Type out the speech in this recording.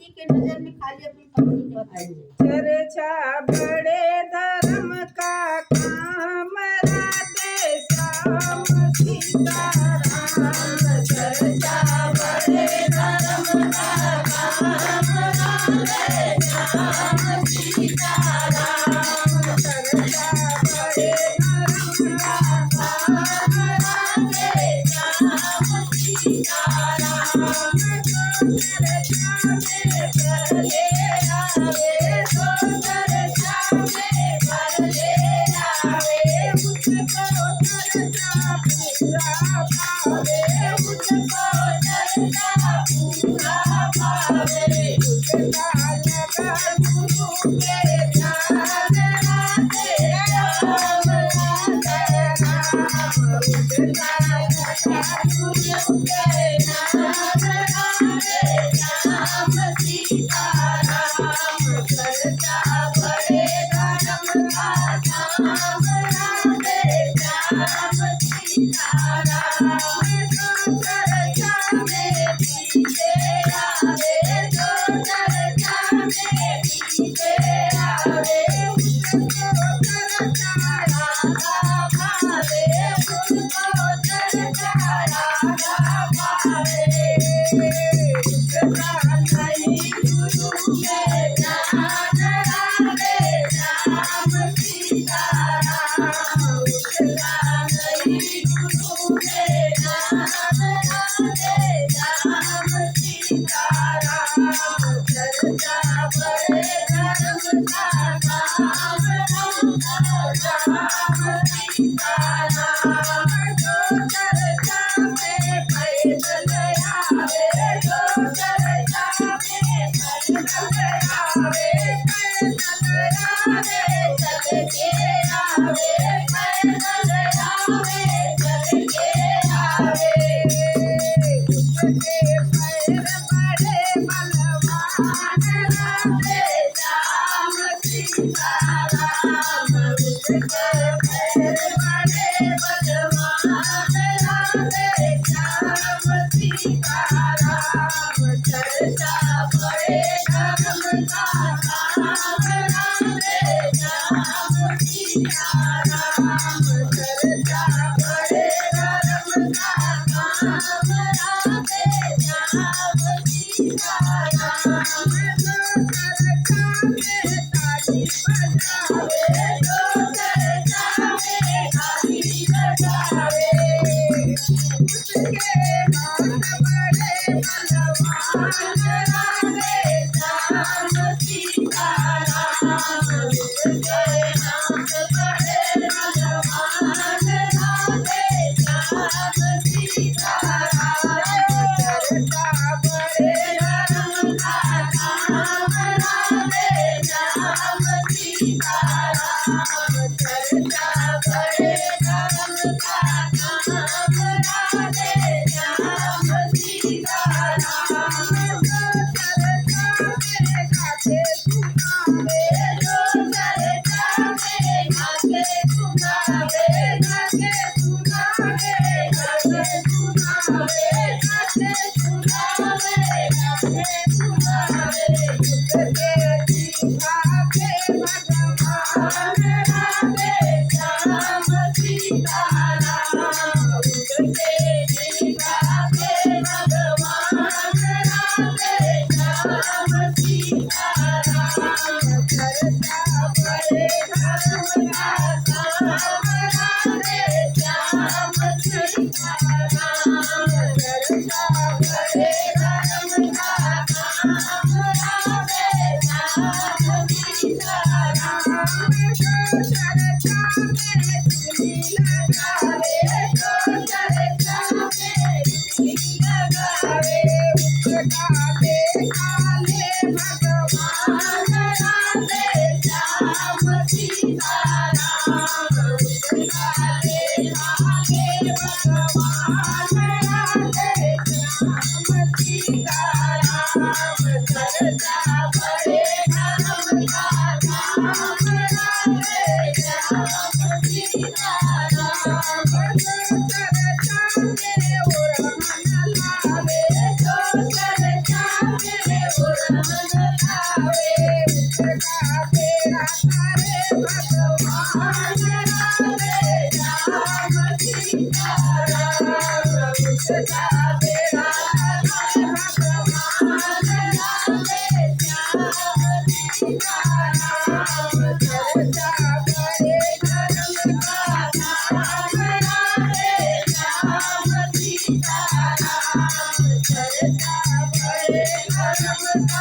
भक्ति के नजर में खाली अपनी पत्नी के भाई चर्चा बड़े धर्म का काम राधे श्याम सीताराम। चर्चा बड़े धर्म का काम राधे श्याम सीताराम। चर्चा बड़े धर्म का काम राधे श्याम सीताराम। चर्चा में भले आवे तो चर्चा में भले आवे। मुझको चर्चा पूरा पावे, मुझको चर्चा पूरा पावे। उसका लगा गुरु के ध्यान राधे श्याम सीताराम। उसका लगा गुरु के ध्यान राधे श्याम सीताराम। चर्चा बड़े धर्म का काम राधे श्याम सीताराम। चर्चा में पीछे आवे तो चर्चा में पीछे आवे। उसको चर्चा राधा भावे, उसको चर्चा राधा भावे। नहीं गुरु के ध्यान राधे श्याम सीताराम। उसका नहीं गुरु के ध्यान राधे श्याम सीताराम। चर्चा बड़े धर्म का काम राम सीताराम। जो चर्चा में पैदल आवे, जो चर्चा में पैदल आवे। पैदल आवे चल के आवे, पैदल आवे चल के आवे। उसके पैर बड़े बलवान राधे श्याम सीताराम। उसके पैर बड़े बलवान राधे श्याम सीताराम। चर्चा बड़े धर्म का काम राधे श्याम सीताराम। चर्चा बड़े धर्म का काम राधे श्याम सीताराम। जो चर्चा में ताली बजावे, राधे श्याम सीताराम। उसके नाम बड़े बलवान राधे श्याम सीताराम। चर्चा बड़े धर्म का काम राधे श्याम सीताराम। चर्चा बड़े धर्म का काम राधे श्याम सीताराम। जो चर्चा में गाते सुनावे, गाते सुनावे, गाते सुनावे, गाते सुनावे, गाते सुनावे। उसके जीवा के भगवान राधे श्याम सीताराम। उसके जीवा के भगवान राधे श्याम सीताराम। चर्चा बड़े धर्म का काम राधे श्याम सीताराम। चर्चा बड़े धर्म का काम राधे श्याम सीताराम। जो चर्चा में तुलसी लगावे, काले काले भगवान राधे श्याम सीताराम। काले काले भगवान राधे श्याम सीताराम। चर्चा बड़े धर्म का काम राधे श्याम सीताराम। जो चर्चा में उड़न Thank you.